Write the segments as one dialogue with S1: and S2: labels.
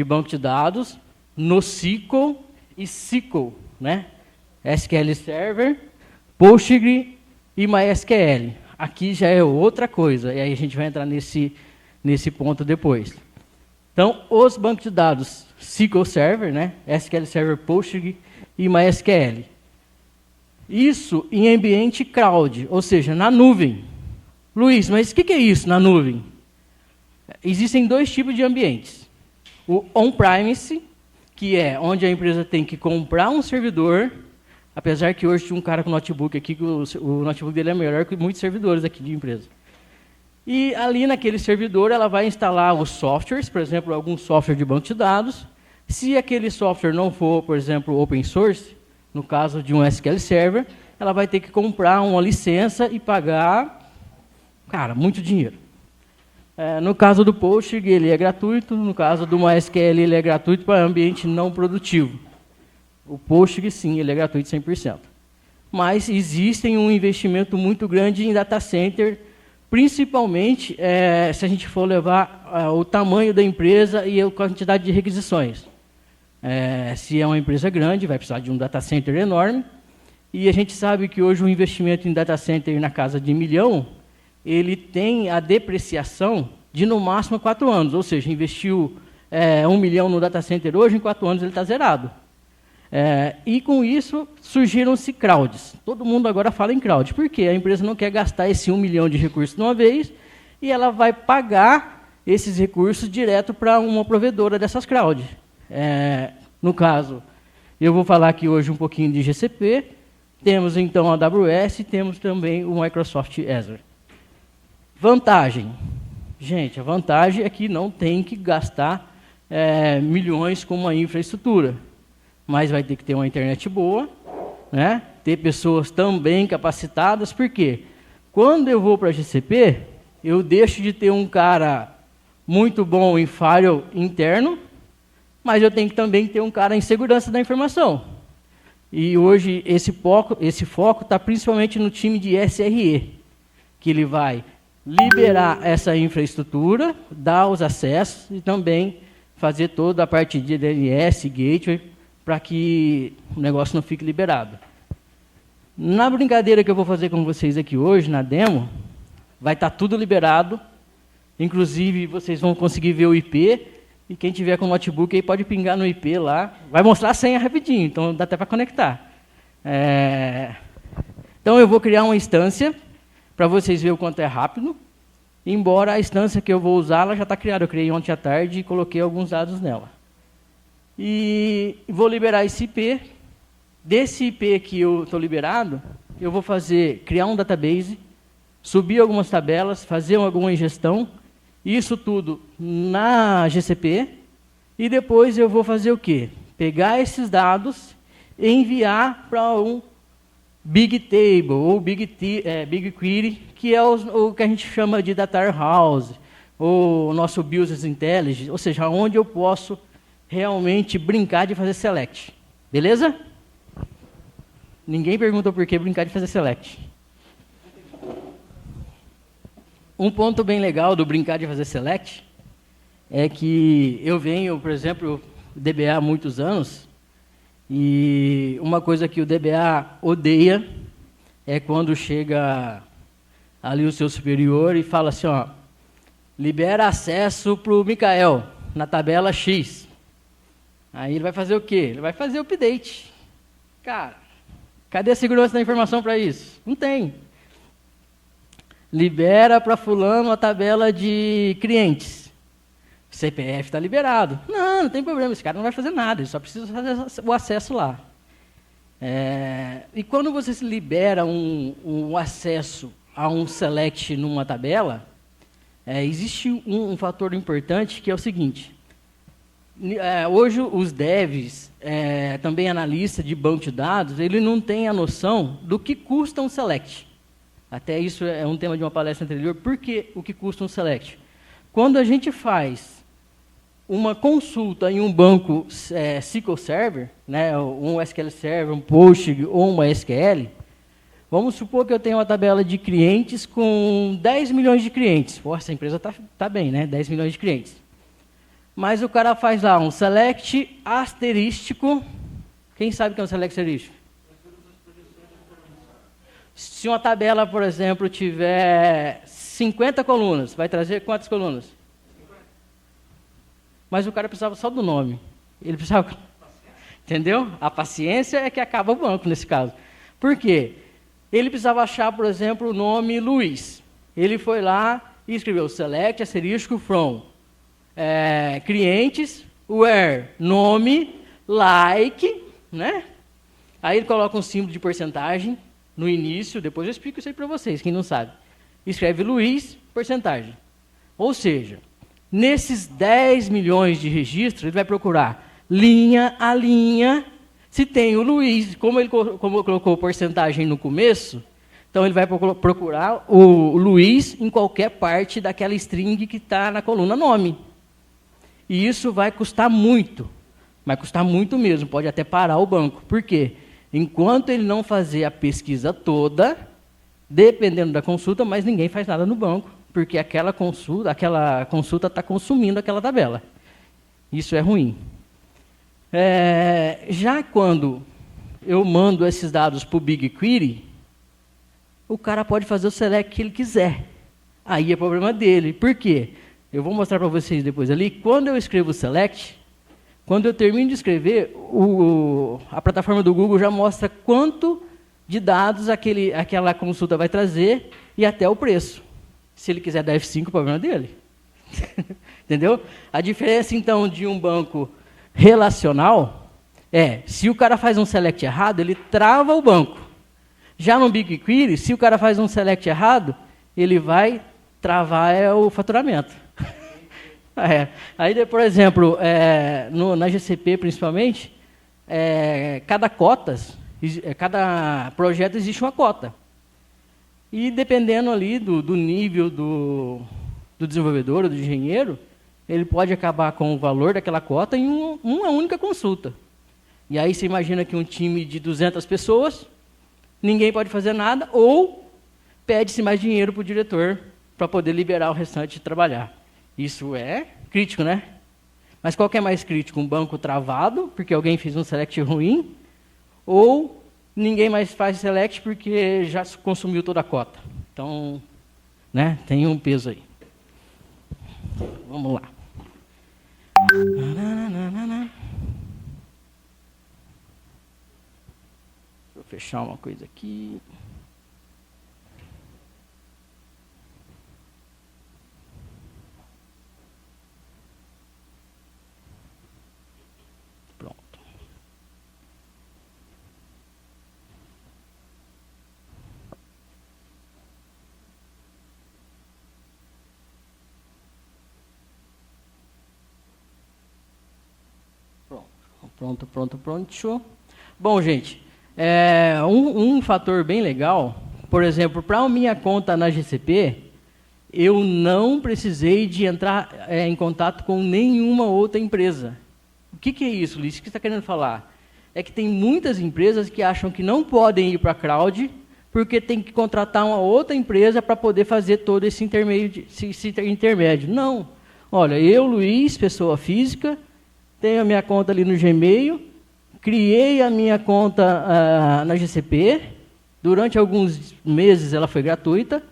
S1: de banco de dados, NoSQL e SQL, né? SQL Server, Postgre e MySQL. Aqui já é outra coisa, e aí a gente vai entrar nesse ponto depois. Então, os bancos de dados SQL Server, né? SQL Server, Postgre e MySQL. Isso em ambiente cloud, ou seja, na nuvem. Luiz, mas o que é isso na nuvem? Existem dois tipos de ambientes. O on-premise, que é onde a empresa tem que comprar um servidor, apesar que hoje tinha um cara com notebook aqui, que o notebook dele é melhor que muitos servidores aqui de empresa. E ali naquele servidor ela vai instalar os softwares, por exemplo, algum software de banco de dados. Se aquele software não for, por exemplo, open source, no caso de um SQL Server, ela vai ter que comprar uma licença e pagar, cara, muito dinheiro. No caso do Postgre, ele é gratuito. No caso do MySQL, ele é gratuito para ambiente não produtivo. O Postgre, sim, ele é gratuito 100%. Mas existe um investimento muito grande em data center, principalmente se a gente for levar o tamanho da empresa e a quantidade de requisições. Se é uma empresa grande, vai precisar de um data center enorme. E a gente sabe que hoje o investimento em data center na casa de 1 milhão, ele tem a depreciação de no máximo 4 anos. Ou seja, investiu 1 milhão no data center hoje, em 4 anos ele está zerado. E com isso surgiram-se crowds. Todo mundo agora fala em crowd. Por quê? A empresa não quer gastar esse 1 milhão de recursos de uma vez e ela vai pagar esses recursos direto para uma provedora dessas crowds. No caso, eu vou falar aqui hoje um pouquinho de GCP. Temos então a AWS e temos também o Microsoft Azure. Vantagem. Gente, a vantagem é que não tem que gastar milhões com uma infraestrutura. Mas vai ter que ter uma internet boa, né? Ter pessoas também capacitadas. Por quê? Quando eu vou para a GCP, eu deixo de ter um cara muito bom em firewall interno, mas eu tenho que também ter um cara em segurança da informação. E hoje esse foco está principalmente no time de SRE, que ele vai liberar essa infraestrutura, dar os acessos e também fazer toda a parte de DNS, gateway, para que o negócio não fique liberado. Na brincadeira que eu vou fazer com vocês aqui hoje, na demo, vai estar tudo liberado, inclusive vocês vão conseguir ver o IP, e quem tiver com notebook aí pode pingar no IP lá, vai mostrar a senha rapidinho, então dá até para conectar. Então eu vou criar uma instância, para vocês verem o quanto é rápido, embora a instância que eu vou usar, ela já está criada, eu criei ontem à tarde e coloquei alguns dados nela. E vou liberar esse IP. Desse IP que eu estou liberado, eu vou criar um database, subir algumas tabelas, fazer alguma ingestão, isso tudo na GCP, e depois eu vou fazer o quê? Pegar esses dados e enviar para um Big Table, ou BigQuery, que é o que a gente chama de Data Warehouse, ou o nosso Business Intelligence, ou seja, onde eu posso realmente brincar de fazer select. Beleza? Ninguém perguntou por que brincar de fazer select. Um ponto bem legal do brincar de fazer select é que eu venho, por exemplo, DBA há muitos anos, e uma coisa que o DBA odeia é quando chega ali o seu superior e fala assim, ó, libera acesso para o Mikael na tabela X. Aí ele vai fazer o quê? Ele vai fazer o update. Cara, cadê a segurança da informação para isso? Não tem. Libera para fulano a tabela de clientes. CPF está liberado. Não tem problema, esse cara não vai fazer nada, ele só precisa fazer o acesso lá. E quando você se libera um acesso a um select numa tabela, existe um fator importante que é o seguinte. Hoje os devs, também analistas de banco de dados, ele não tem a noção do que custa um select. Até isso é um tema de uma palestra anterior. Por que o que custa um select? Quando a gente faz uma consulta em um banco SQL Server, né, um SQL Server, um Postgre ou uma SQL, vamos supor que eu tenho uma tabela de clientes com 10 milhões de clientes. Pô, essa empresa está bem, né? 10 milhões de clientes. Mas o cara faz lá um select asterístico. Quem sabe o que é um select asterístico? Se uma tabela, por exemplo, tiver 50 colunas, vai trazer quantas colunas? 50. Mas o cara precisava só do nome. Ele precisava... Entendeu? A paciência é que acaba o banco nesse caso. Por quê? Ele precisava achar, por exemplo, o nome Luiz. Ele foi lá e escreveu select asterístico from clientes, where, nome, like, né? Aí ele coloca um símbolo de porcentagem no início, depois eu explico isso aí para vocês, quem não sabe. Escreve Luiz, porcentagem. Ou seja, nesses 10 milhões de registros, ele vai procurar linha a linha, se tem o Luiz, como colocou porcentagem no começo, então ele vai procurar o Luiz em qualquer parte daquela string que está na coluna nome. E isso vai custar muito mesmo, pode até parar o banco. Por quê? Enquanto ele não fazer a pesquisa toda, dependendo da consulta, mas ninguém faz nada no banco, porque aquela consulta está consumindo aquela tabela. Isso é ruim. Já quando eu mando esses dados para o BigQuery, o cara pode fazer o select que ele quiser. Aí é problema dele. Por quê? Eu vou mostrar para vocês depois ali. Quando eu escrevo select, quando eu termino de escrever, a plataforma do Google já mostra quanto de dados aquela consulta vai trazer e até o preço. Se ele quiser dar F5, o problema é dele. Entendeu? A diferença, então, de um banco relacional se o cara faz um select errado, ele trava o banco. Já no BigQuery, se o cara faz um select errado, ele vai travar o faturamento. Aí, por exemplo, na GCP principalmente, cada projeto existe uma cota. E dependendo ali do nível do desenvolvedor ou do engenheiro, ele pode acabar com o valor daquela cota em uma única consulta. E aí você imagina que um time de 200 pessoas, ninguém pode fazer nada, ou pede-se mais dinheiro para o diretor para poder liberar o restante de trabalhar. Isso é crítico, né? Mas qual que é mais crítico? Um banco travado, porque alguém fez um select ruim, ou ninguém mais faz select porque já consumiu toda a cota. Então, né, tem um peso aí. Vamos lá. Deixa eu fechar uma coisa aqui. Pronto. Pronto. Bom, gente, um fator bem legal, por exemplo, para a minha conta na GCP, eu não precisei de entrar em contato com nenhuma outra empresa. O que é isso, Luiz? O que você está querendo falar? É que tem muitas empresas que acham que não podem ir para a cloud, porque tem que contratar uma outra empresa para poder fazer todo esse intermédio. Não. Olha, eu, Luiz, pessoa física, tenho a minha conta ali no Gmail, criei a minha conta na GCP, durante alguns meses ela foi gratuita,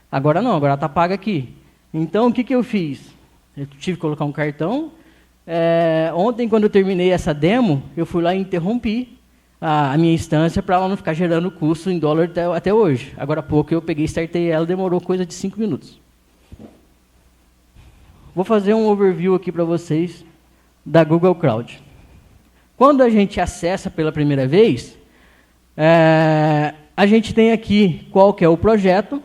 S1: agora não, agora está paga aqui. Então, o que eu fiz? Eu tive que colocar um cartão. Ontem, quando eu terminei essa demo, eu fui lá e interrompi a minha instância para ela não ficar gerando custo em dólar até hoje. Agora há pouco eu peguei e startei ela, demorou coisa de 5 minutos. Vou fazer um overview aqui para vocês da Google Cloud. Quando a gente acessa pela primeira vez, a gente tem aqui qual que é o projeto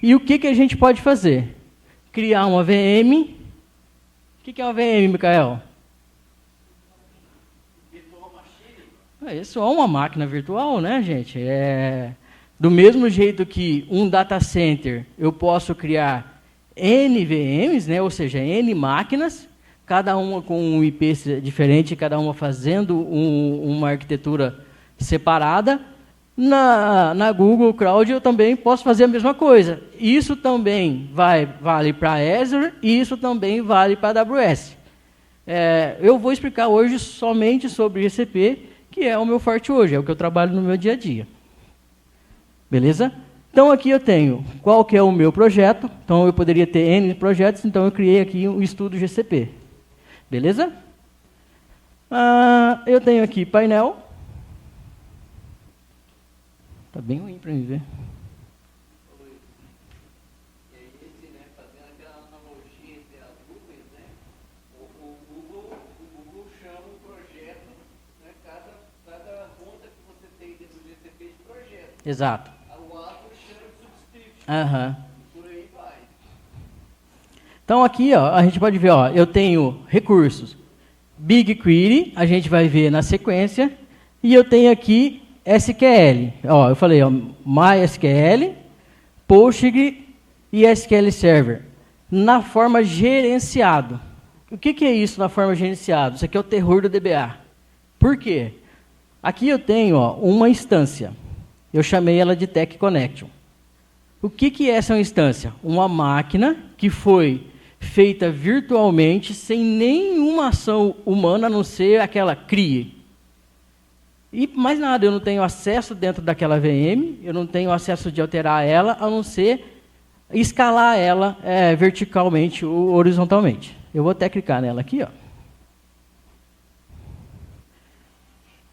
S1: e o que a gente pode fazer. Criar uma VM. O que é uma VM, Micael? Isso é uma máquina virtual, né, gente? Do mesmo jeito que um data center, eu posso criar N VMs, né, ou seja, N máquinas, cada uma com um IP diferente, cada uma fazendo uma arquitetura separada. Na Google Cloud eu também posso fazer a mesma coisa. Isso também vale para Azure e isso também vale para AWS. Eu vou explicar hoje somente sobre GCP, que é o meu forte hoje, é o que eu trabalho no meu dia a dia. Beleza? Então aqui eu tenho qual que é o meu projeto. Então eu poderia ter N projetos, então eu criei aqui um estudo GCP. Beleza? Eu tenho aqui painel. Está bem ruim para mim ver.
S2: Fazendo aquela analogia entre as nuvens, né? O Google chama um projeto, né? Cada conta que você tem dentro do GCP de projeto.
S1: Exato.
S2: O Atlas chama de subscription. Por aí vai.
S1: Então aqui ó, a gente pode ver, ó, eu tenho recursos. BigQuery, a gente vai ver na sequência. E eu tenho aqui SQL. Ó, eu falei, ó, MySQL, Postgre e SQL Server. Na forma gerenciado. O que é isso na forma gerenciado? Isso aqui é o terror do DBA. Por quê? Aqui eu tenho ó, uma instância. Eu chamei ela de Tech Connection. O que é essa instância? Uma máquina que foi feita virtualmente, sem nenhuma ação humana, a não ser aquela CRIE. E mais nada, eu não tenho acesso dentro daquela VM, eu não tenho acesso de alterar ela, a não ser escalar ela verticalmente ou horizontalmente. Eu vou até clicar nela aqui. Ó.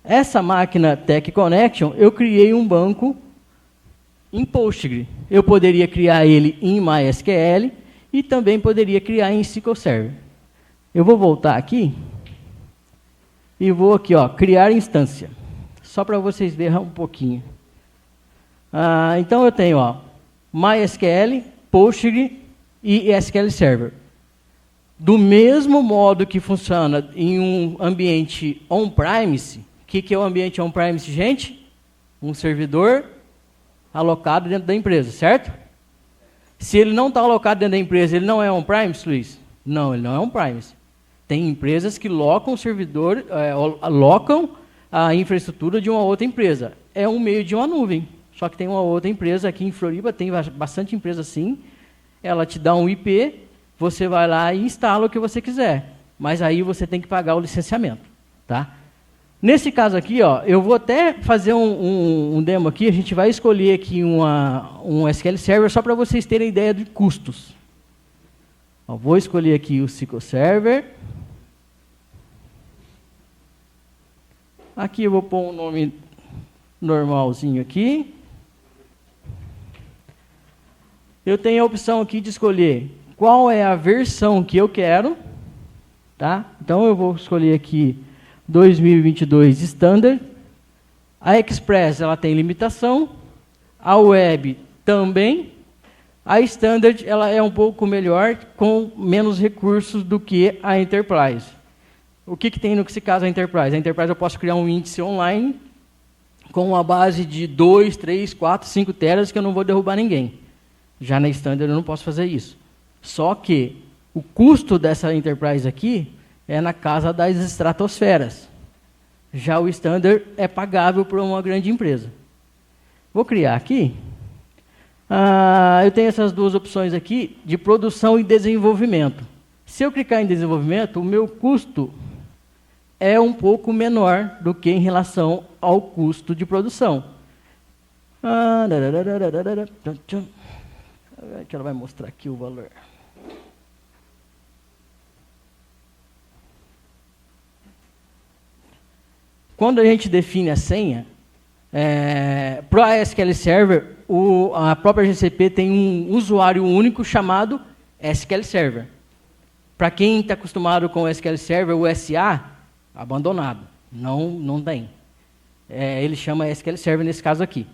S1: Essa máquina Tech Connection, eu criei um banco em Postgre. Eu poderia criar ele em MySQL e também poderia criar em SQL Server. Eu vou voltar aqui e vou aqui, ó, criar instância. Só para vocês verem um pouquinho. Então eu tenho ó, MySQL, Postgre e SQL Server. Do mesmo modo que funciona em um ambiente on-premise. O que é o ambiente on-premise, gente? Um servidor alocado dentro da empresa, certo? Se ele não está alocado dentro da empresa, ele não é on-premise, Luiz? Não, ele não é on-premise. Tem empresas que locam o servidor, alocam a infraestrutura de uma outra empresa. É um meio de uma nuvem. Só que tem uma outra empresa aqui em Floripa, tem bastante empresa assim. Ela te dá um IP, você vai lá e instala o que você quiser. Mas aí você tem que pagar o licenciamento. Tá? Nesse caso aqui, ó, eu vou até fazer um demo aqui. A gente vai escolher aqui um SQL Server só para vocês terem ideia de custos. Ó, vou escolher aqui o SQL Server. Aqui eu vou pôr um nome normalzinho aqui. Eu tenho a opção aqui de escolher qual é a versão que eu quero. Tá? Então eu vou escolher aqui 2022 Standard. A Express ela tem limitação. A Web também. A Standard ela é um pouco melhor, com menos recursos do que a Enterprise. O que tem no caso a Enterprise? A Enterprise eu posso criar um índice online com uma base de 2, 3, 4, 5 teras que eu não vou derrubar ninguém. Já na Standard eu não posso fazer isso. Só que o custo dessa Enterprise aqui é na casa das estratosferas. Já o Standard é pagável por uma grande empresa. Vou criar aqui. Eu tenho essas duas opções aqui de produção e desenvolvimento. Se eu clicar em desenvolvimento, o meu custo é um pouco menor do que em relação ao custo de produção. Que ela vai mostrar aqui o valor. Quando a gente define a senha, para a SQL Server, a própria GCP tem um usuário único chamado SQL Server. Para quem está acostumado com o SQL Server, o SA, abandonado. Não tem. Ele chama SQL Server nesse caso aqui.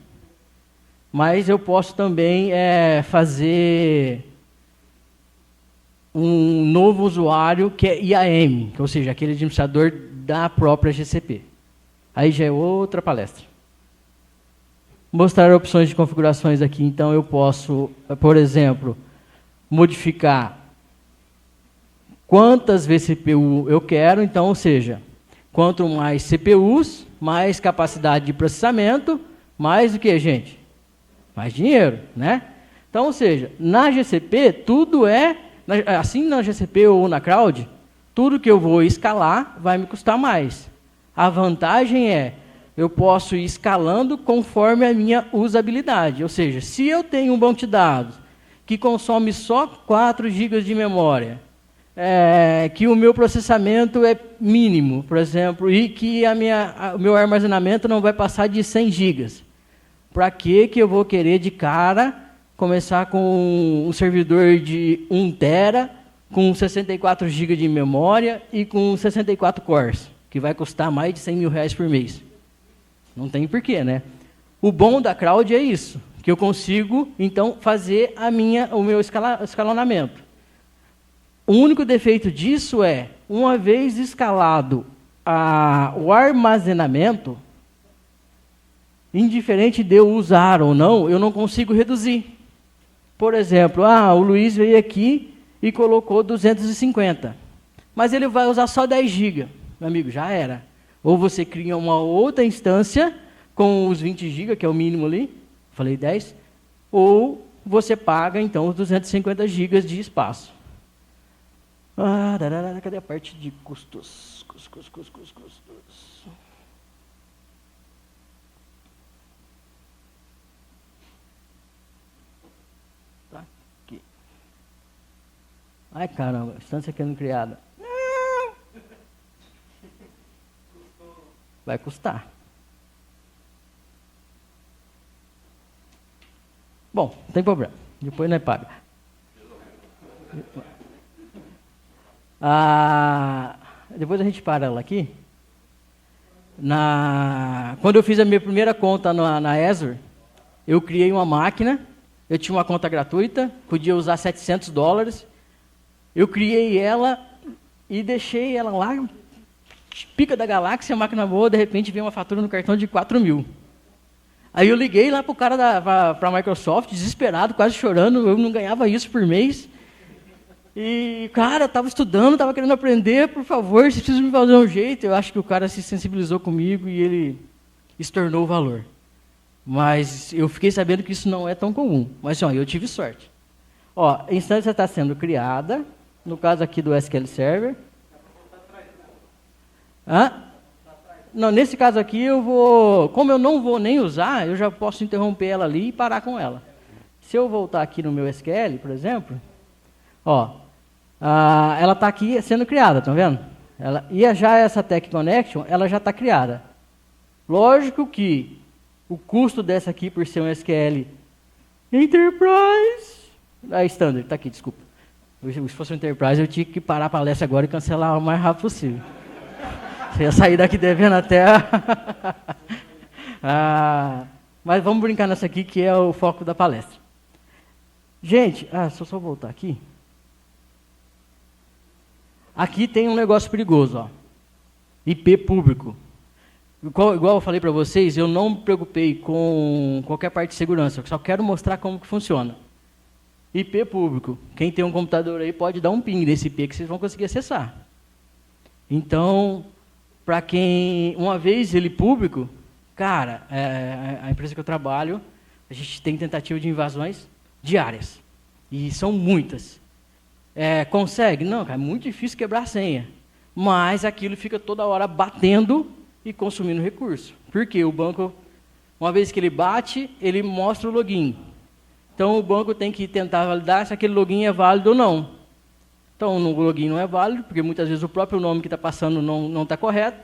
S1: Mas eu posso também fazer um novo usuário que é IAM, ou seja, aquele administrador da própria GCP. Aí já é outra palestra. Mostrar opções de configurações aqui. Então, eu posso, por exemplo, modificar quantas vCPU eu quero. Então, ou seja, quanto mais CPUs, mais capacidade de processamento, Mais o que, gente? Mais dinheiro, né? Então, ou seja, na GCP, tudo assim na GCP ou na Cloud, tudo que eu vou escalar vai me custar mais. A vantagem é, eu posso ir escalando conforme a minha usabilidade. Ou seja, se eu tenho um banco de dados que consome só 4 GB de memória, que o meu processamento é mínimo, por exemplo, e que o meu armazenamento não vai passar de 100 GB. Para que eu vou querer de cara começar com um servidor de 1 TB, com 64 GB de memória e com 64 cores, que vai custar mais de R$100 mil por mês? Não tem porquê, né? O bom da Cloud é isso, que eu consigo, então, fazer o meu escalonamento. O único defeito disso é, uma vez escalado o armazenamento, indiferente de eu usar ou não, eu não consigo reduzir. Por exemplo, o Luiz veio aqui e colocou 250, mas ele vai usar só 10 GB. Meu amigo, já era. Ou você cria uma outra instância com os 20 GB, que é o mínimo ali, falei 10, ou você paga, então, os 250 GB de espaço. Cadê a parte de custos? Custos. Tá aqui. Ai, caramba, instância querendo criada. Vai custar. Bom, não tem problema. Depois nós paga. Depois a gente para ela aqui. Quando eu fiz a minha primeira conta na Azure, eu criei uma máquina, eu tinha uma conta gratuita, podia usar $700. Eu criei ela e deixei ela lá, pica da galáxia, máquina boa, de repente veio uma fatura no cartão de 4 mil. Aí eu liguei lá para o cara para a Microsoft, desesperado, quase chorando, eu não ganhava isso por mês. E, cara, estava estudando, estava querendo aprender, por favor, vocês precisam me fazer um jeito. Eu acho que o cara se sensibilizou comigo e ele estornou o valor. Mas eu fiquei sabendo que isso não é tão comum. Mas, eu tive sorte. A instância está sendo criada, no caso aqui do SQL Server. Não, nesse caso aqui como eu não vou nem usar, eu já posso interromper ela ali e parar com ela. Se eu voltar aqui no meu SQL, por exemplo, ela está aqui sendo criada, estão vendo? Já essa Tech Connection, ela já está criada. Lógico que o custo dessa aqui, por ser um SQL Enterprise, Standard, está aqui, desculpa. Se fosse um Enterprise, eu tinha que parar a palestra agora e cancelar o mais rápido possível. Você ia sair daqui devendo até mas vamos brincar nessa aqui, que é o foco da palestra. Gente, se eu só voltar aqui. Aqui tem um negócio perigoso, IP público. Igual eu falei para vocês, eu não me preocupei com qualquer parte de segurança, eu só quero mostrar como que funciona. IP público. Quem tem um computador aí pode dar um ping nesse IP que vocês vão conseguir acessar. Então, para quem, uma vez ele público, cara, a empresa que eu trabalho, a gente tem tentativa de invasões diárias. E são muitas. Consegue? Não, cara, é muito difícil quebrar a senha. Mas aquilo fica toda hora batendo e consumindo recurso. Porque o banco, uma vez que ele bate, ele mostra o login. Então o banco tem que tentar validar se aquele login é válido ou não. Então o login não é válido, porque muitas vezes o próprio nome que está passando não está correto,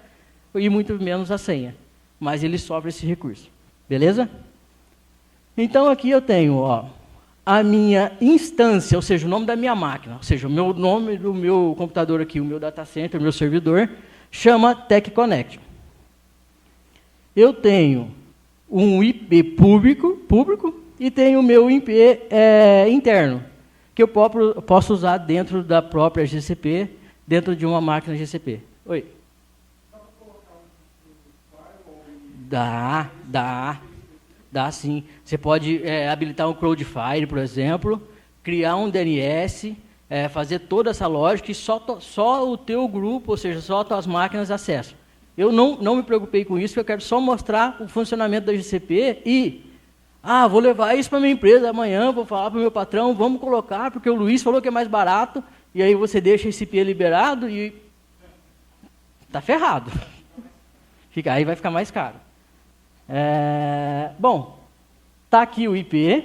S1: e muito menos a senha. Mas ele sofre esse recurso. Beleza? Então aqui eu tenho, a minha instância, ou seja, o nome da minha máquina, ou seja, o meu nome do meu computador aqui, o meu data center, o meu servidor, chama Tech Connection. Eu tenho um IP público e tenho o meu IP interno, que eu posso usar dentro da própria GCP, dentro de uma máquina GCP. Oi? Dá sim. Você pode habilitar um Cloudflare, por exemplo, criar um DNS, fazer toda essa lógica e só o teu grupo, ou seja, só as tuas máquinas acessam. Eu não me preocupei com isso, eu quero só mostrar o funcionamento da GCP e, vou levar isso para a minha empresa amanhã, vou falar para o meu patrão, vamos colocar, porque o Luiz falou que é mais barato, e aí você deixa esse IP liberado e está ferrado. Aí vai ficar mais caro. Bom, está aqui o IP,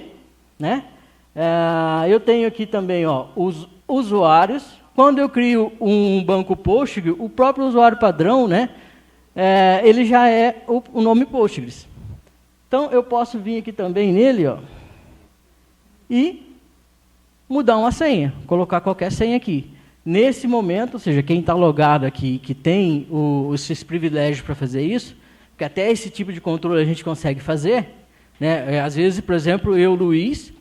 S1: né? Eu tenho aqui também os usuários. Quando eu crio um banco Postgres, o próprio usuário padrão, né? Ele já é o nome Postgres. Então, eu posso vir aqui também nele, e mudar uma senha, colocar qualquer senha aqui. Nesse momento, ou seja, quem está logado aqui, que tem esses privilégios para fazer isso, porque até esse tipo de controle a gente consegue fazer, né? Às vezes, por exemplo, eu, Luiz,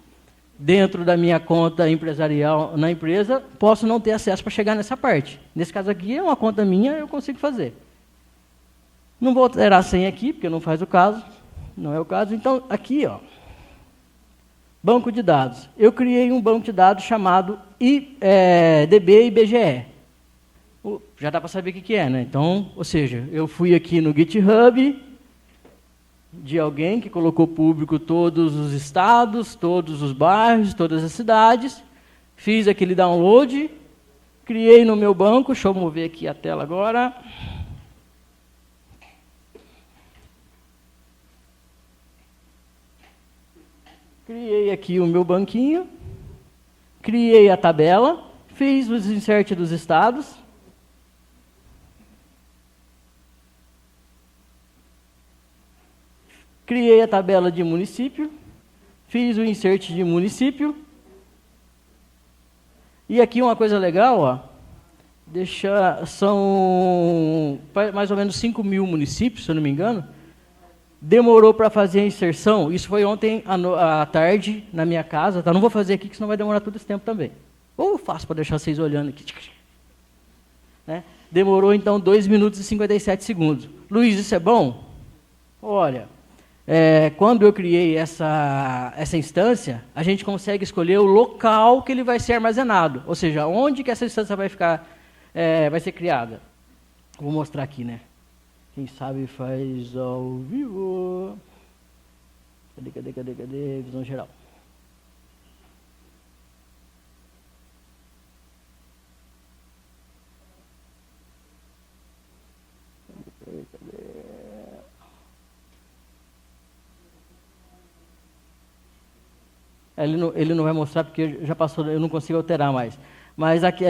S1: dentro da minha conta empresarial na empresa, posso não ter acesso para chegar nessa parte. Nesse caso aqui, é uma conta minha, eu consigo fazer. Não vou alterar a senha aqui, porque não faz o caso, não é o caso. Então, aqui, banco de dados. Eu criei um banco de dados chamado DB IBGE. Já dá para saber o que é, né? Então, ou seja, eu fui aqui no GitHub de alguém que colocou público todos os estados, todos os bairros, todas as cidades, fiz aquele download, criei no meu banco, deixa eu mover aqui a tela agora. Criei aqui o meu banquinho, criei a tabela, fiz os insert dos estados. Criei a tabela de município, fiz o insert de município. E aqui uma coisa legal, são mais ou menos 5.000 municípios, se eu não me engano. Demorou para fazer a inserção, isso foi ontem à tarde na minha casa, tá? Não vou fazer aqui, que senão vai demorar todo esse tempo também. Ou faço para deixar vocês olhando aqui. Né? Demorou, então, 2 minutos e 57 segundos. Luiz, isso é bom? Olha, quando eu criei essa instância, a gente consegue escolher o local que ele vai ser armazenado, ou seja, onde que essa instância vai ser criada. Vou mostrar aqui, né? Quem sabe faz ao vivo. Cadê? Visão geral. Ele não vai mostrar porque já passou, eu não consigo alterar mais. Mas aqui,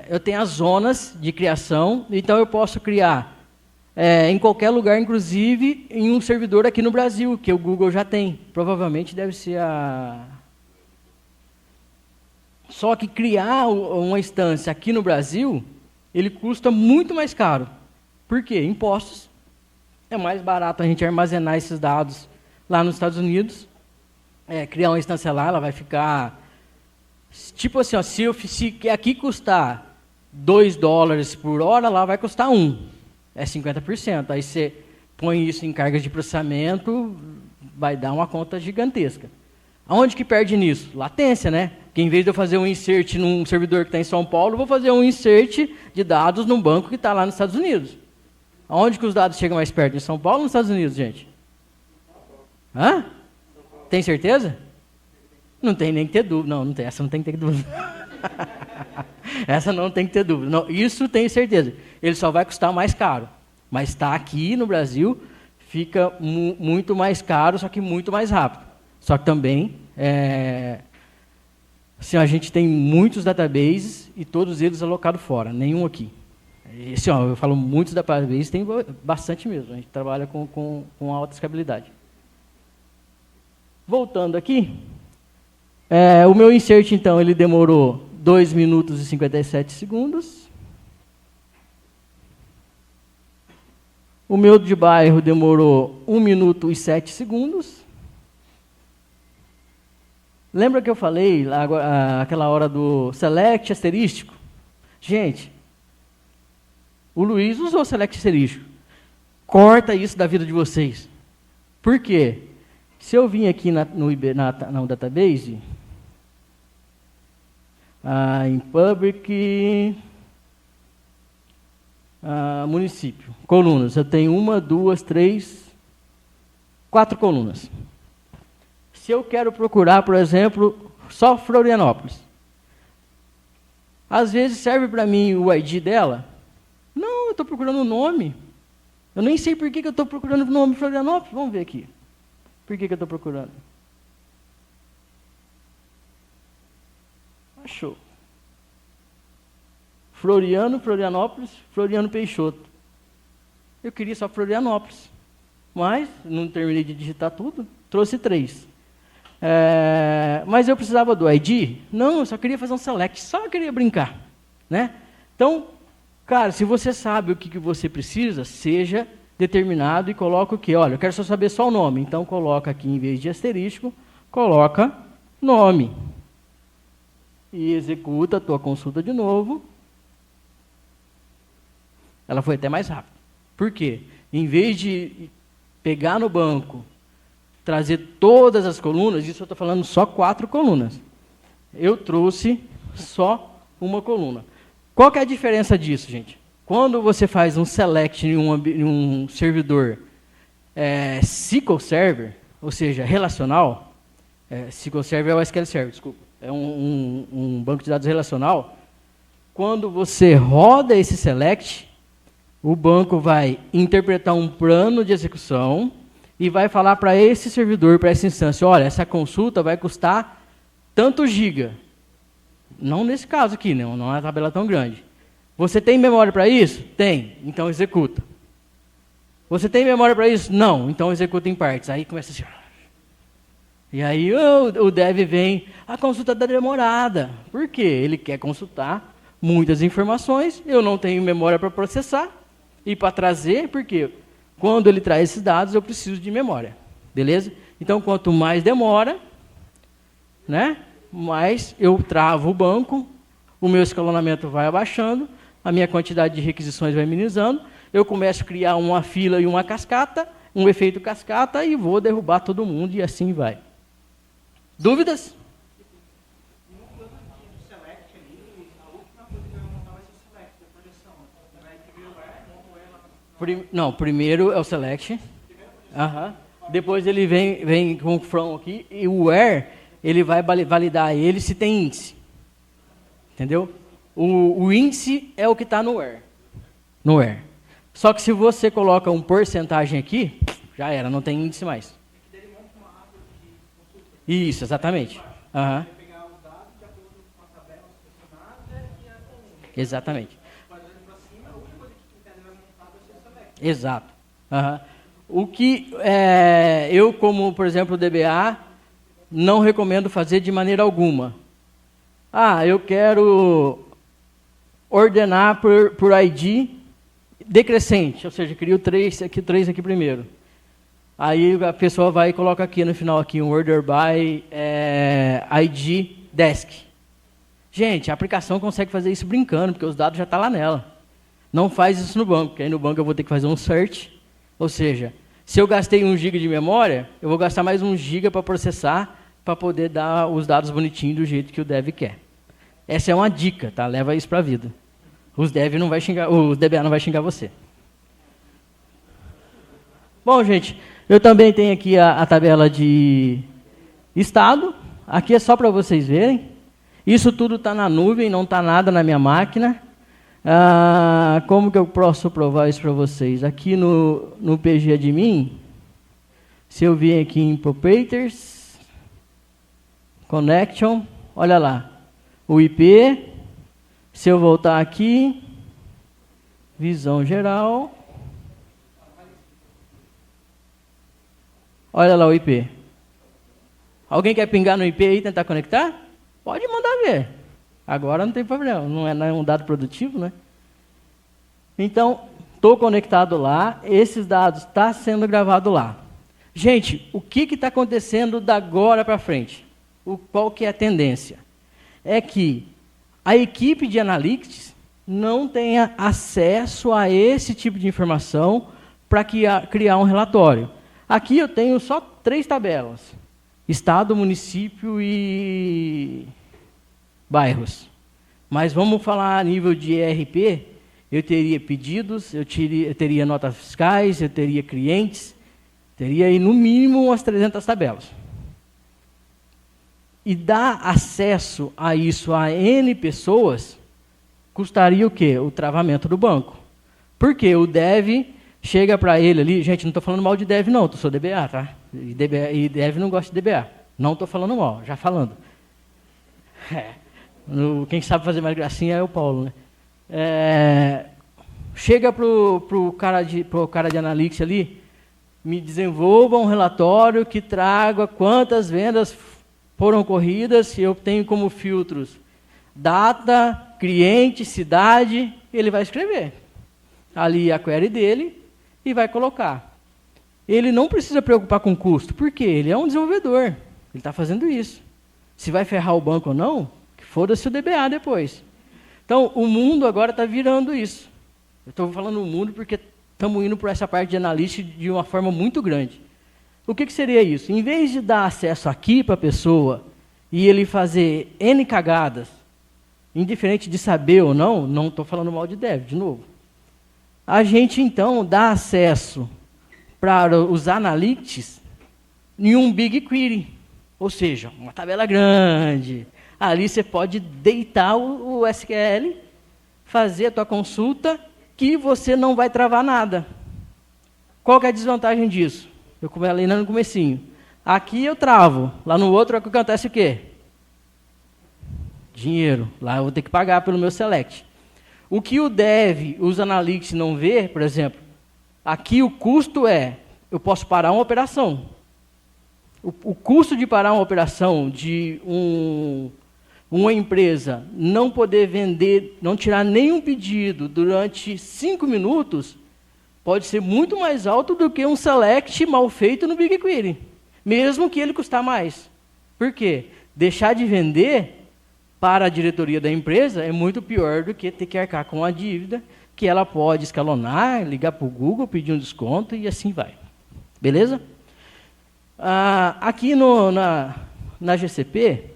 S1: eu tenho as zonas de criação, então eu posso criar em qualquer lugar, inclusive em um servidor aqui no Brasil, que o Google já tem. Provavelmente deve ser Só que criar uma instância aqui no Brasil, ele custa muito mais caro. Por quê? Impostos. É mais barato a gente armazenar esses dados lá nos Estados Unidos. Criar uma instância lá, ela vai ficar... Tipo assim, se aqui custar $2 por hora, lá vai custar 1. É 50%. Aí você põe isso em cargas de processamento, vai dar uma conta gigantesca. Aonde que perde nisso? Latência, né? Que em vez de eu fazer um insert num servidor que está em São Paulo, eu vou fazer um insert de dados num banco que está lá nos Estados Unidos. Aonde que os dados chegam mais perto? Em São Paulo ou nos Estados Unidos, gente? Hã? Tem certeza? Não tem nem que ter dúvida. Não tem. Essa não tem que ter dúvida. Essa não tem que ter dúvida. Não, isso tenho certeza. Ele só vai custar mais caro. Mas está aqui no Brasil, fica muito mais caro, só que muito mais rápido. Só que também, assim, a gente tem muitos databases e todos eles alocados fora, nenhum aqui. Eu falo muitos databases, tem bastante mesmo. A gente trabalha com alta escalabilidade. Voltando aqui, o meu insert, então, ele demorou 2 minutos e 57 segundos. O meu de bairro demorou 1 minuto e 7 segundos. Lembra que eu falei aquela hora do select asterístico? Gente, o Luiz usou select asterístico. Corta isso da vida de vocês. Por quê? Se eu vim aqui no database, em public, município. Colunas. Eu tenho 1, 2, 3, 4 colunas. Se eu quero procurar, por exemplo, só Florianópolis, às vezes serve para mim o ID dela? Não, eu estou procurando o nome. Eu nem sei por que eu estou procurando o nome Florianópolis. Vamos ver aqui. Por que eu estou procurando? Achou. Florianópolis, Floriano Peixoto. Eu queria só Florianópolis. Mas não terminei de digitar tudo. Trouxe 3. Mas eu precisava do ID? Não, eu só queria fazer um select. Só queria brincar. Né? Então, cara, se você sabe o que você precisa, seja determinado e coloca o quê? Olha, eu quero só saber só o nome. Então, coloca aqui, em vez de asterisco, coloca nome. E executa a tua consulta de novo. Ela foi até mais rápida. Por quê? Em vez de pegar no banco, trazer todas as colunas, isso eu estou falando só 4 colunas. Eu trouxe só uma coluna. Qual que é a diferença disso, gente? Quando você faz um select em um servidor SQL Server, ou seja, relacional, SQL Server é o SQL Server, desculpa, é um banco de dados relacional. Quando você roda esse select, o banco vai interpretar um plano de execução e vai falar para esse servidor, para essa instância, olha, essa consulta vai custar tanto giga. Não nesse caso aqui, não é uma tabela tão grande. Você tem memória para isso? Tem, então executa. Você tem memória para isso? Não, então executa em partes. Aí começa assim. E aí o dev vem, a consulta está demorada. Por quê? Ele quer consultar muitas informações, eu não tenho memória para processar e para trazer, porque quando ele traz esses dados, eu preciso de memória. Beleza? Então, quanto mais demora, né, mais eu travo o banco, o meu escalonamento vai abaixando, a minha quantidade de requisições vai minimizando, eu começo a criar uma fila e uma cascata, um efeito cascata, e vou derrubar todo mundo, e assim vai. Dúvidas?
S3: No plano de select ali, a última coisa que eu vou montar vai ser select, da projeção. Vai primeiro monto ela.
S1: Não, primeiro é o select. Depois ele vem com o from aqui, e o where, ele vai validar ele se tem índice. Entendeu? O índice é o que está no where. No where. Só que se você coloca um porcentagem aqui, já era, não tem índice mais.
S3: Ele monta uma árvore de consulta.
S1: Isso, exatamente.
S3: Vai pegar os dados de acordo com a tabela selecionada e a coluna.
S1: Exatamente.
S3: Fazendo para cima, a única coisa que vai montar vai ser o select.
S1: Exato. O que eu, como, por exemplo, o DBA, não recomendo fazer de maneira alguma. Eu quero ordenar por ID decrescente, ou seja, crio 3 aqui primeiro. Aí a pessoa vai e coloca aqui no final aqui um order by ID desk. Gente, a aplicação consegue fazer isso brincando, porque os dados já estão lá nela. Não faz isso no banco, porque aí no banco eu vou ter que fazer um search. Ou seja, se eu gastei 1 GB de memória, eu vou gastar mais 1 GB para processar, para poder dar os dados bonitinhos do jeito que o dev quer. Essa é uma dica, tá? Leva isso para a vida. Os DBA não vai xingar você. Bom, gente, eu também tenho aqui a tabela de estado. Aqui é só para vocês verem. Isso tudo está na nuvem, não está nada na minha máquina. Como que eu posso provar isso para vocês? Aqui no PG Admin, se eu vir aqui em Proprietors, Connection, olha lá, o IP, se eu voltar aqui, visão geral, olha lá o IP. Alguém quer pingar no IP aí e tentar conectar? Pode mandar ver. Agora não tem problema, não é um dado produtivo, né? Então, estou conectado lá, esses dados estão sendo gravados lá. Gente, o que está acontecendo da agora para frente? Qual que é a tendência? É que a equipe de Analytics não tenha acesso a esse tipo de informação para criar um relatório. Aqui eu tenho só 3 tabelas. Estado, município e bairros. Mas vamos falar a nível de ERP, eu teria pedidos, eu teria notas fiscais, eu teria clientes, teria aí no mínimo umas 300 tabelas. E dar acesso a isso a N pessoas custaria o quê? O travamento do banco. Porque o dev chega para ele ali, gente, não estou falando mal de dev não, eu sou DBA, tá? E dev não gosta de DBA. Não estou falando mal, já falando. Quem sabe fazer mais gracinha é o Paulo, né? Chega para o cara de Analytics ali, me desenvolva um relatório que traga quantas vendas foram ocorridas, eu tenho como filtros data, cliente, cidade, ele vai escrever ali a query dele e vai colocar. Ele não precisa preocupar com custo, porque ele é um desenvolvedor, ele está fazendo isso. Se vai ferrar o banco ou não, foda-se o DBA depois. Então, o mundo agora está virando isso. Eu estou falando o mundo porque estamos indo para essa parte de analista de uma forma muito grande. O que seria isso? Em vez de dar acesso aqui para a pessoa e ele fazer N cagadas, indiferente de saber ou não estou falando mal de dev, de novo. A gente, então, dá acesso para os analytics em um BigQuery, ou seja, uma tabela grande. Ali você pode deitar o SQL, fazer a tua consulta, que você não vai travar nada. Qual que é a desvantagem disso? Eu falei no comecinho. Aqui eu travo, lá no outro acontece o quê? Dinheiro. Lá eu vou ter que pagar pelo meu select. O que o dev, os analytics não vê, por exemplo, aqui o custo eu posso parar uma operação. O custo de parar uma operação de uma empresa não poder vender, não tirar nenhum pedido durante 5 minutos, pode ser muito mais alto do que um select mal feito no BigQuery, mesmo que ele custar mais. Por quê? Deixar de vender para a diretoria da empresa é muito pior do que ter que arcar com a dívida, que ela pode escalonar, ligar para o Google, pedir um desconto e assim vai. Beleza? Aqui na GCP,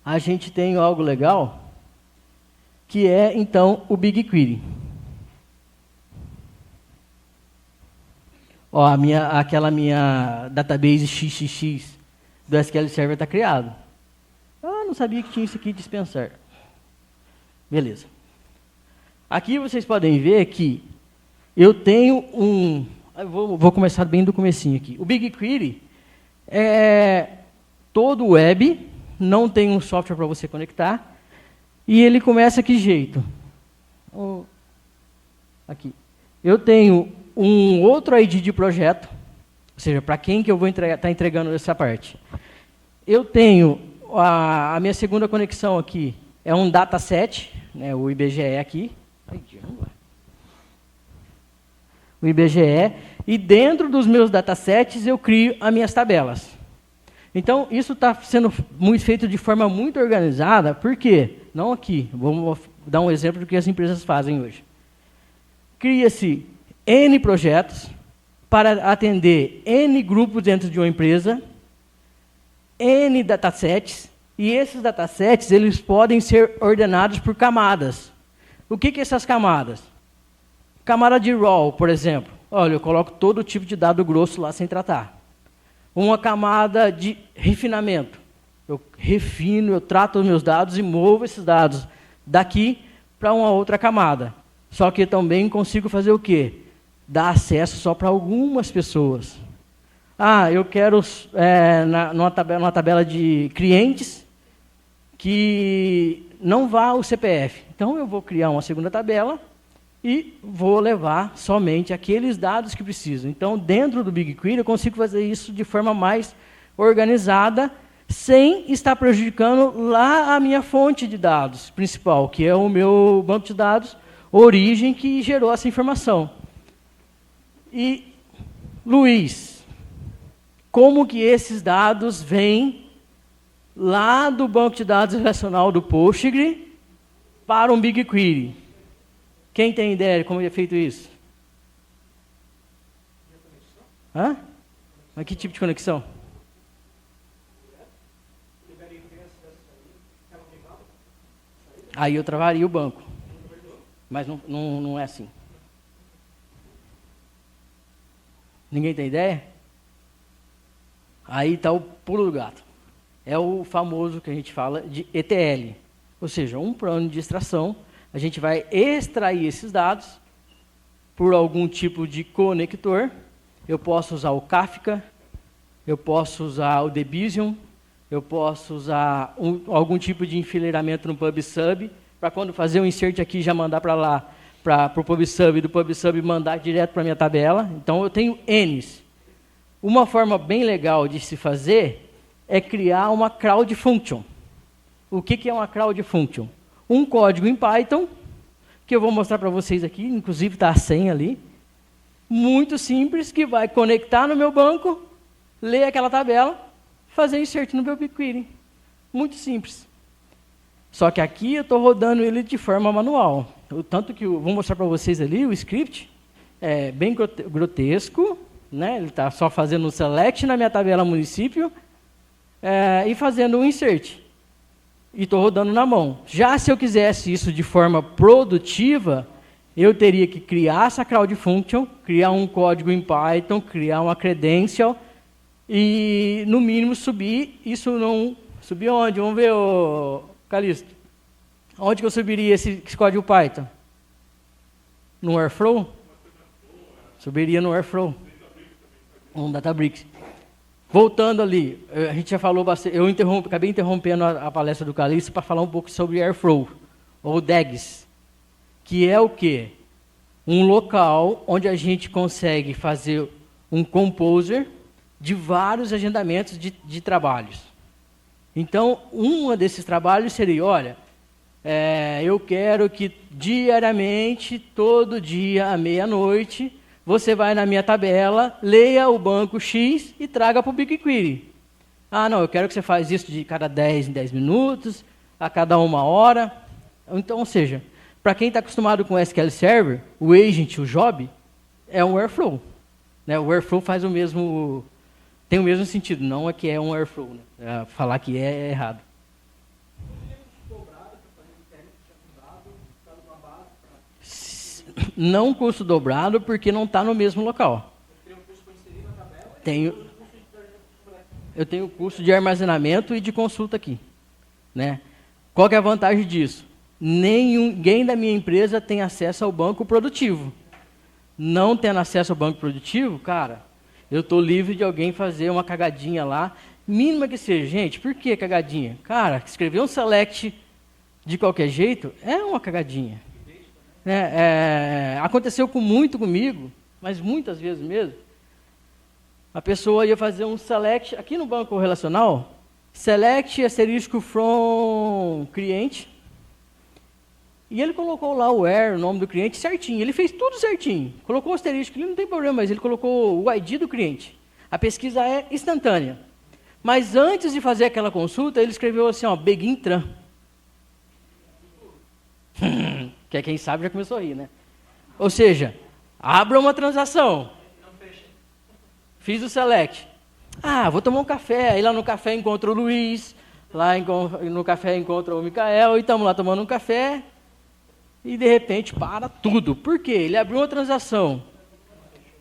S1: a gente tem algo legal, que é, então, o BigQuery. Ó, aquela minha database XXX do SQL Server está criado. Ah, não sabia que tinha isso aqui, dispensar. Beleza. Aqui vocês podem ver que eu tenho vou começar bem do comecinho aqui. O BigQuery é todo web, não tem um software para você conectar, e ele começa que jeito? Aqui. Eu tenho um outro ID de projeto, ou seja, para quem que eu vou estar entregando essa parte. Eu tenho a minha segunda conexão aqui, é um dataset, né, o IBGE aqui. O IBGE, e dentro dos meus datasets eu crio as minhas tabelas. Então, isso está sendo feito de forma muito organizada, por quê? Não aqui, vamos dar um exemplo do que as empresas fazem hoje. Cria-se N projetos para atender N grupos dentro de uma empresa, N datasets, e esses datasets eles podem ser ordenados por camadas. O que essas camadas? Camada de raw, por exemplo. Olha, eu coloco todo tipo de dado grosso lá sem tratar. Uma camada de refinamento. Eu refino, eu trato os meus dados e movo esses dados daqui para uma outra camada. Só que eu também consigo fazer o quê? Dar acesso só para algumas pessoas. Ah, eu quero numa tabela de clientes que não vá o CPF. Então, eu vou criar uma segunda tabela e vou levar somente aqueles dados que preciso. Então, dentro do BigQuery, eu consigo fazer isso de forma mais organizada, sem estar prejudicando lá a minha fonte de dados principal, que é o meu banco de dados, origem, que gerou essa informação. E, Luiz, como que esses dados vêm lá do banco de dados relacional do Postgre para um BigQuery? Quem tem ideia de como é feito isso? Hã? Mas que tipo de conexão? Aí eu travaria o banco. Mas não é assim. Ninguém tem ideia? Aí está o pulo do gato. É o famoso que a gente fala de ETL. Ou seja, um plano de extração. A gente vai extrair esses dados por algum tipo de conector. Eu posso usar o Kafka, eu posso usar o Debian, eu posso usar algum tipo de enfileiramento no PubSub, para quando fazer um insert aqui já mandar para lá, para o PubSub, do PubSub mandar direto para a minha tabela. Então eu tenho Ns. Uma forma bem legal de se fazer é criar uma Crowd Function. O que é uma Crowd Function? Um código em Python, que eu vou mostrar para vocês aqui, inclusive está a senha ali, muito simples, que vai conectar no meu banco, ler aquela tabela, fazer insert no meu BigQuery. Muito simples. Só que aqui eu estou rodando ele de forma manual. Tanto que eu vou mostrar para vocês ali, o script é bem grotesco, né? Ele está só fazendo um select na minha tabela município e fazendo um insert. E estou rodando na mão. Já se eu quisesse isso de forma produtiva, eu teria que criar essa Crowd Function, criar um código em Python, criar uma credential e, no mínimo, subir. Isso não... Subir onde? Vamos ver, Calixto. Onde que eu subiria esse código Python? No Airflow? Subiria no Airflow. Um Databricks. Voltando ali, a gente já falou bastante, eu acabei interrompendo a palestra do Calixto para falar um pouco sobre Airflow, ou DAGs, que é o quê? Um local onde a gente consegue fazer um composer de vários agendamentos de trabalhos. Então, um desses trabalhos seria, olha, eu quero que diariamente, todo dia, à meia-noite, você vai na minha tabela, leia o banco X e traga para o BigQuery. Ah, não, eu quero que você faça isso de cada 10 em 10 minutos, a cada 1 hora. Então, ou seja, para quem está acostumado com o SQL Server, o agent, o job, é um Airflow. Né? O Airflow faz tem o mesmo sentido, não é que é um Airflow. Né? Falar que é errado. Não custo dobrado, porque não está no mesmo local. Eu tenho custo de armazenamento e de consulta aqui. Né? Qual que é a vantagem disso? Ninguém da minha empresa tem acesso ao banco produtivo. Não tendo acesso ao banco produtivo, cara, eu estou livre de alguém fazer uma cagadinha lá, mínima que seja. Gente, por que cagadinha? Cara, escrever um select de qualquer jeito é uma cagadinha. Aconteceu comigo, mas muitas vezes mesmo. A pessoa ia fazer um select, aqui no banco relacional, select asterisco from cliente, e ele colocou lá o where, o nome do cliente, certinho. Ele fez tudo certinho. Colocou o asterisco, ele não tem problema, mas ele colocou o ID do cliente. A pesquisa é instantânea. Mas antes de fazer aquela consulta, ele escreveu assim, ó, begin tran. Que quem sabe já começou a rir, né? Ou seja, abra uma transação. Fiz o select. Vou tomar um café. Aí lá no café encontro o Luiz, lá no café encontro o Micael, e estamos lá tomando um café, e de repente para tudo. Por quê? Ele abriu uma transação.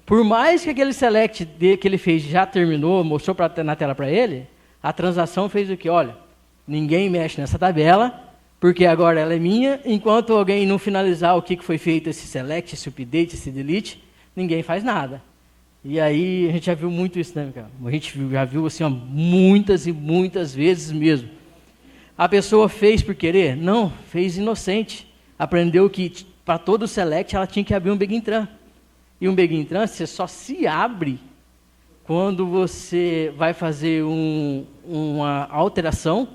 S1: Por mais que aquele select que ele fez já terminou, mostrou na tela para ele, a transação fez o quê? Olha, ninguém mexe nessa tabela, porque agora ela é minha, enquanto alguém não finalizar o que foi feito, esse select, esse update, esse delete, ninguém faz nada. E aí a gente já viu muito isso, né, cara? A gente já viu assim, ó, muitas e muitas vezes mesmo. A pessoa fez por querer? Não, fez inocente. Aprendeu que para todo select ela tinha que abrir um begin tran. E um begin tran você só se abre quando você vai fazer uma alteração,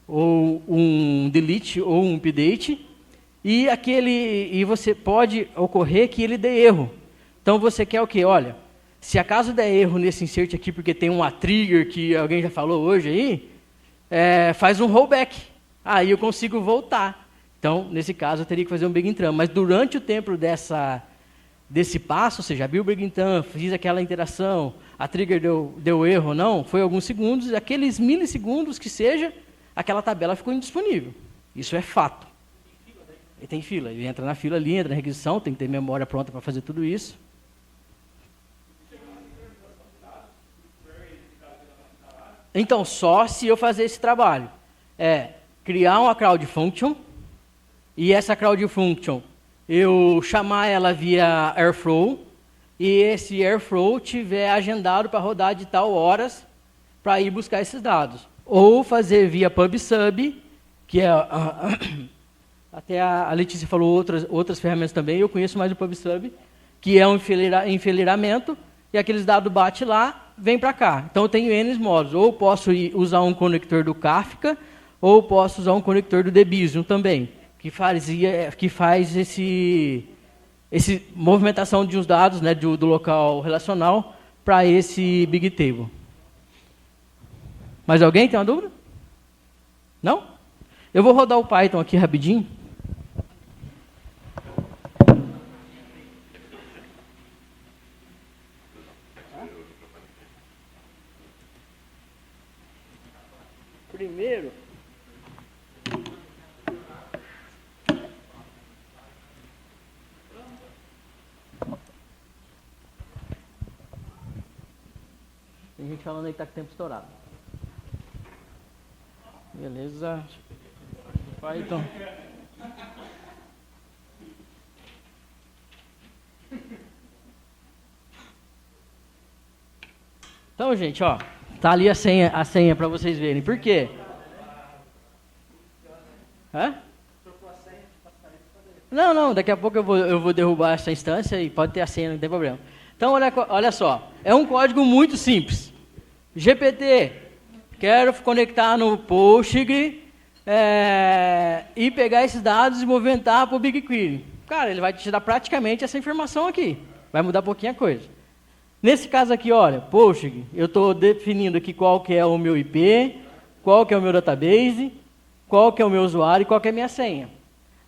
S1: ou um delete, ou um update, e você pode ocorrer que ele dê erro. Então você quer o quê? Olha, se acaso der erro nesse insert aqui, porque tem uma trigger que alguém já falou hoje aí, faz um rollback. Aí eu consigo voltar. Então, nesse caso, eu teria que fazer um begin tran. Mas durante o tempo desse passo, ou seja, abri o begin tran, fiz aquela interação, a trigger deu erro ou não, foi alguns segundos, aqueles milissegundos que seja, aquela tabela ficou indisponível. Isso é fato. Ele tem fila, ele entra na fila ali, entra na requisição, tem que ter memória pronta para fazer tudo isso. Então, só se eu fazer esse trabalho. Criar uma crowd function, e essa crowd function, eu chamar ela via Airflow, e esse Airflow tiver agendado para rodar de tal horas para ir buscar esses dados. Ou fazer via PubSub, que é... até a Letícia falou outras ferramentas também, eu conheço mais o PubSub, que é um enfileiramento, e aqueles dados bate lá, vem para cá. Então, eu tenho N modos. Ou posso usar um conector do Kafka, ou posso usar um conector do Debizium também, que faz esse movimentação de uns dados, né, do local relacional para esse Big Table. Mais alguém tem uma dúvida? Não? Eu vou rodar o Python aqui rapidinho. Primeiro, tem gente falando aí que está com o tempo estourado. Beleza. Python. Então, gente, ó, tá ali a senha para vocês verem. Por quê? Hã? Não, daqui a pouco eu vou derrubar essa instância e pode ter a senha, não tem problema. Então, olha só, é um código muito simples. GPT, quero conectar no Postgre e pegar esses dados e movimentar para o BigQuery. Cara, ele vai te dar praticamente essa informação aqui. Vai mudar pouquinho a coisa. Nesse caso aqui, olha, Postgre, eu estou definindo aqui qual que é o meu IP, qual que é o meu database, qual que é o meu usuário e qual que é a minha senha.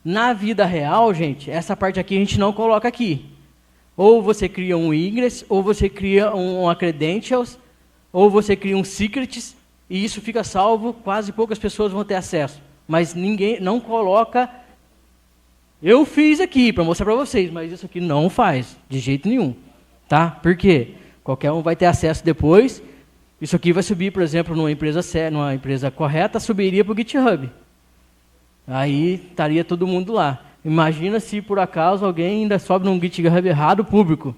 S1: Na vida real, gente, essa parte aqui a gente não coloca aqui. Ou você cria um ingress, ou você cria uma credentials, ou você cria um secrets, e isso fica salvo, quase poucas pessoas vão ter acesso. Mas ninguém não coloca... Eu fiz aqui para mostrar para vocês, mas isso aqui não faz, de jeito nenhum. Tá? Por quê? Qualquer um vai ter acesso depois. Isso aqui vai subir, por exemplo, numa empresa correta, subiria para o GitHub. Aí estaria todo mundo lá. Imagina se por acaso alguém ainda sobe num GitHub errado público.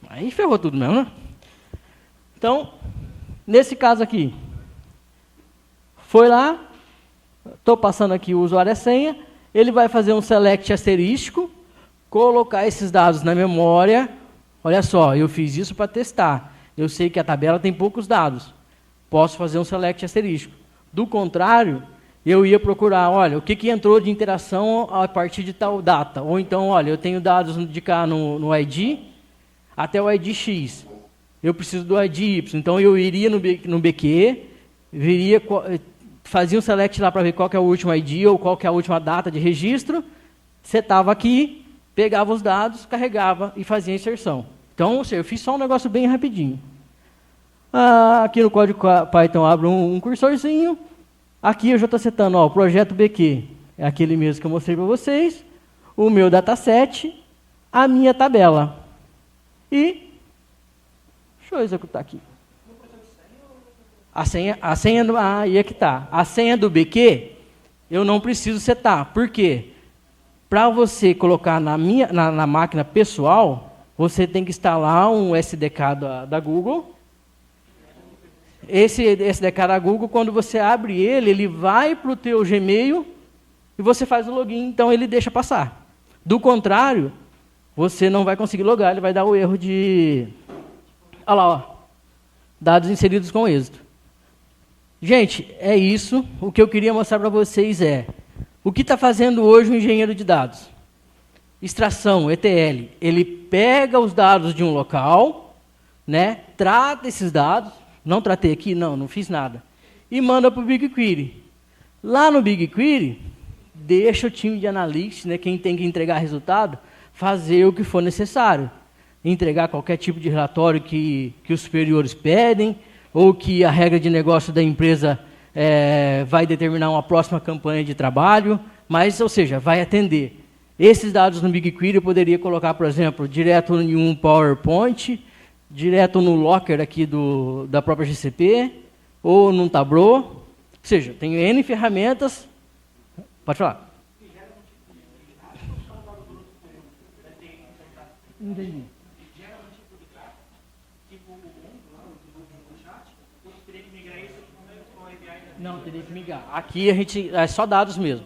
S1: Aí ferrou tudo mesmo, né? Então, nesse caso aqui, foi lá, estou passando aqui o usuário e a senha, ele vai fazer um select asterístico, colocar esses dados na memória. Olha só, eu fiz isso para testar. Eu sei que a tabela tem poucos dados. Posso fazer um select asterístico. Do contrário, eu ia procurar, olha, o que entrou de interação a partir de tal data. Ou então, olha, eu tenho dados de cá no ID, até o ID X. Eu preciso do ID Y. Então, eu iria no BQ, fazia um select lá para ver qual que é o último ID ou qual que é a última data de registro, setava aqui, pegava os dados, carregava e fazia a inserção. Então, eu fiz só um negócio bem rapidinho. Aqui no código Python abro um cursorzinho. Aqui eu já estou setando, ó, o projeto BQ. É aquele mesmo que eu mostrei para vocês. O meu dataset, a minha tabela. E, deixa eu executar aqui. A senha aí é que está. A senha do BQ, eu não preciso setar. Por quê? Para você colocar na máquina pessoal, você tem que instalar um SDK da Google. Esse SDK da Google, quando você abre ele vai para o teu Gmail e você faz o login, então ele deixa passar. Do contrário, você não vai conseguir logar, ele vai dar o erro de... Olha lá, ó, dados inseridos com êxito. Gente, é isso. O que eu queria mostrar para vocês o que está fazendo hoje o engenheiro de dados? Extração, ETL. Ele pega os dados de um local, né, trata esses dados, não tratei aqui, não fiz nada, e manda para o BigQuery. Lá no BigQuery, deixa o time de analytics, né, quem tem que entregar resultado, fazer o que for necessário. Entregar qualquer tipo de relatório que os superiores pedem, ou que a regra de negócio da empresa vai determinar uma próxima campanha de trabalho, Mas, ou seja, vai atender. Esses dados no BigQuery eu poderia colocar, por exemplo, direto em um PowerPoint, direto no Locker aqui da própria GCP, ou num Tableau. Ou seja, tenho N ferramentas. Pode falar. Entendi. Não, teria que migrar. Aqui a gente é só dados mesmo.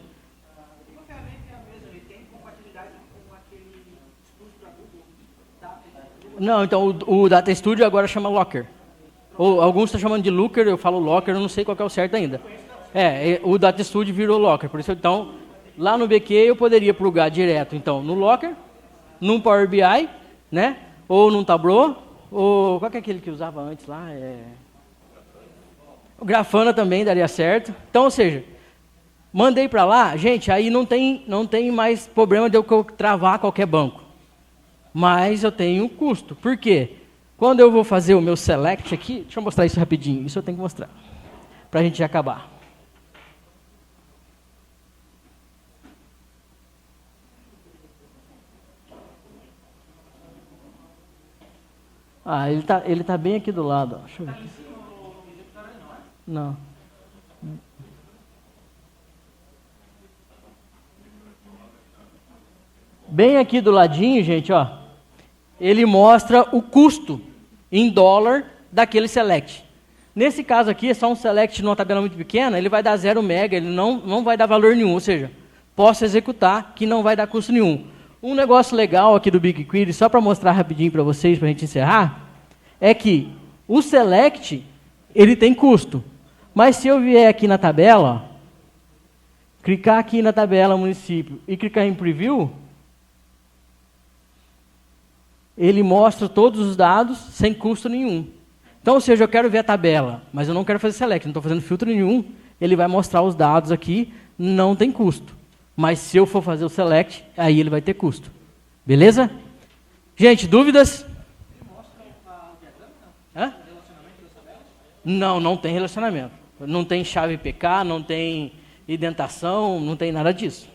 S3: Uma ferramenta é a mesma, ele tem compatibilidade com aquele estúdio da Google,
S1: Não, então o Data Studio agora chama Locker. Ou alguns estão chamando de Looker, eu falo Locker, eu não sei qual que é o certo ainda. O Data Studio virou Locker, por isso então, lá no BQ eu poderia plugar direto, então, no Locker, num Power BI, né? Ou num Tableau, ou qual que é aquele que usava antes lá? O Grafana também daria certo. Então, ou seja, mandei para lá, gente, aí não tem mais problema de eu travar qualquer banco. Mas eu tenho um custo. Por quê? Quando eu vou fazer o meu select aqui, deixa eu mostrar isso rapidinho, isso eu tenho que mostrar, para a gente acabar. Ele tá bem aqui do lado. Ó. Deixa eu ver. Não. Bem aqui do ladinho, gente, ó. Ele mostra o custo em dólar daquele select. Nesse caso aqui, é só um select numa tabela muito pequena, ele vai dar 0 mega, ele não vai dar valor nenhum, ou seja, posso executar que não vai dar custo nenhum. Um negócio legal aqui do BigQuery, só para mostrar rapidinho para vocês, para a gente encerrar, é que o select, ele tem custo. Mas se eu vier aqui na tabela, ó, clicar aqui na tabela município e clicar em preview, ele mostra todos os dados sem custo nenhum. Então, ou seja, eu quero ver a tabela, mas eu não quero fazer select, não estou fazendo filtro nenhum, ele vai mostrar os dados aqui, não tem custo. Mas se eu for fazer o select, aí ele vai ter custo. Beleza? Gente, dúvidas?
S3: Ele mostra o diagrama,
S1: Hã?
S3: o relacionamento das tabelas?
S1: Não tem relacionamento. Não tem chave PK, não tem indentação, não tem nada disso.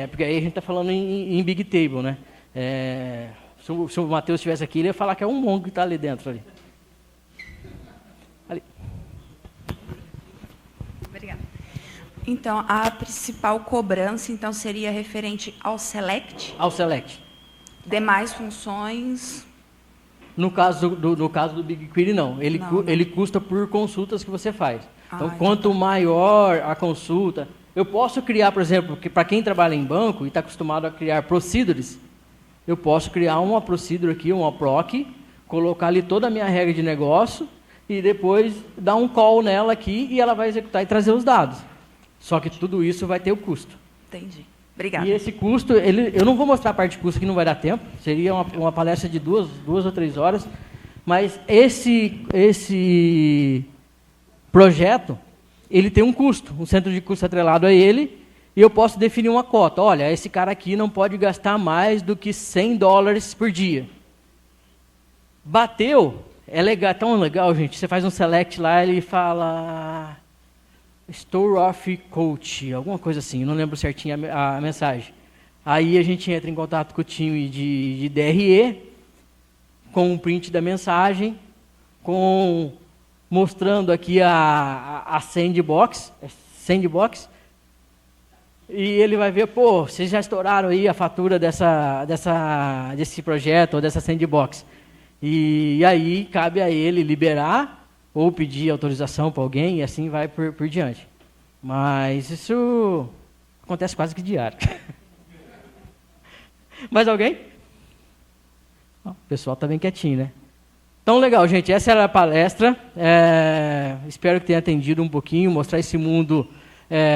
S1: Porque aí a gente está falando em Big Table, né? Se o Matheus estivesse aqui, ele ia falar que é um mongo que está ali dentro. Ali.
S4: Obrigada. Então, a principal cobrança então seria referente ao select?
S1: Ao select.
S4: Demais funções?
S1: No caso do BigQuery, não. Ele custa por consultas que você faz. Então, quanto maior a consulta... Eu posso criar, por exemplo, que para quem trabalha em banco e está acostumado a criar procedures, eu posso criar uma procedure aqui, uma proc, colocar ali toda a minha regra de negócio e depois dar um call nela aqui e ela vai executar e trazer os dados. Só que tudo isso vai ter o custo.
S4: Entendi. Obrigada.
S1: E esse custo, eu não vou mostrar a parte de custo que não vai dar tempo, seria uma palestra de 2 ou 3 horas, mas esse projeto, ele tem um custo, um centro de custo atrelado a ele, e eu posso definir uma cota. Olha, esse cara aqui não pode gastar mais do que $100 por dia. Bateu, é legal, tão legal, gente, você faz um select lá, ele fala... Store of Coach, alguma coisa assim, não lembro certinho a mensagem. Aí a gente entra em contato com o time de DRE, com o print da mensagem, mostrando aqui a sandbox, e ele vai ver, pô, vocês já estouraram aí a fatura desse projeto ou dessa sandbox. E aí cabe a ele liberar ou pedir autorização para alguém, e assim vai por diante. Mas isso acontece quase que diário. Mais alguém? O pessoal está bem quietinho, né? Então, legal, gente. Essa era a palestra. Espero que tenha atendido um pouquinho, mostrar esse mundo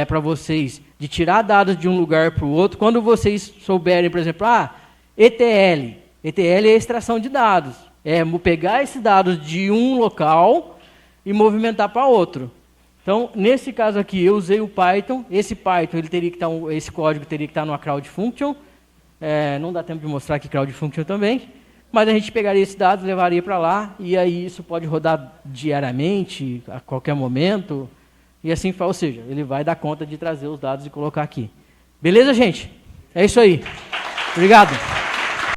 S1: para vocês, de tirar dados de um lugar para o outro. Quando vocês souberem, por exemplo, ETL. ETL é extração de dados. É pegar esses dados de um local e movimentar para outro. Então, nesse caso aqui, eu usei o Python. Esse Python, ele teria que estar, esse código teria que estar numa Crowd Function. Não dá tempo de mostrar aqui Crowd Function também. Mas a gente pegaria esses dados, levaria para lá, e aí isso pode rodar diariamente, a qualquer momento. e assim faz, ou seja, ele vai dar conta de trazer os dados e colocar aqui. Beleza, gente? É isso aí. Obrigado.